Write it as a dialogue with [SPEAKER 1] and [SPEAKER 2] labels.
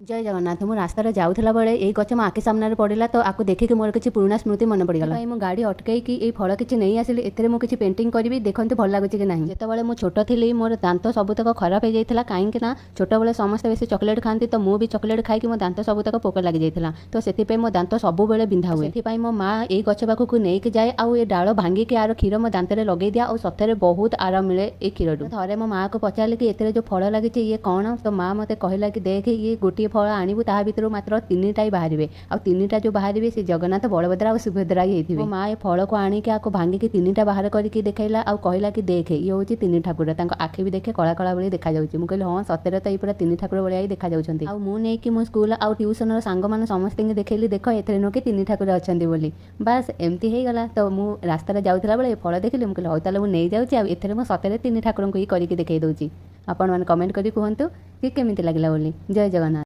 [SPEAKER 1] जय जगन्नाथ। मु रास्तार जाऊला बेले यही गच मो आखि सामने पड़ा तो आपको देखिक मोर किसी पुराना स्मृति मन पड़गला। मो गाड़ी अटकई ये फल किसी नहीं आसिली एथे मुझे किसी पेंटिंग करी देखते भल लगुच कि नहीं। जितेबाला मुझे छोट थी मोर दांत सबुतक खराब हो जाता कहीं छोट बेले समस्त बेस चॉकलेट खाती तो मुझे चॉकलेट खाई मो दांत सबुतक पोक लगी जाता तो से मो दांत सब बेले बिंधा हुए। से मो माँ ये गच पाखक नहीं जाए आउ ये डाल भांगिक आर क्षीर मो दांत लगे दिया और सतरे बहुत आराम मिले ये क्षीर। थे मो माँ को पचारे कि ए जो फल लगी ये कौन तो माँ मत कहला कि देख ये गोटे फल आणबू भितर मात्र 3टा ही बाहर आ 3टा जो बाहर से जगन्नाथ बलभद्र और सुभद्रा ही होती। माँ ये फल को आणिक आपको भांगिक 3टा बाहर करके देखला और कहला कि देखे ये हूँ 3 ठाकुर आखि भी देखे कला कला भाई देखा जाऊँगी। मुझे हाँ सतरे तो ये पूरा 3 ठाकुर भाई देखा जाऊँगी। मुझे मो स्कूल आउ ट्यूशन सांग मैंने समस्त देखली देख ए नुह कि 3 ठाकुर अच्छा बोली बास एमती हो गला। तो मुझे रास्तार जाऊला बेले फल देखली मुझे हौ ताले नहीं जाऊँगी एथेर मो सतरे 3 ठाकुर ही करके देखई दूँगी। आपण मैंने कमेंट करी कहतु कि केमिति लागला बोली। जय जगन्नाथ।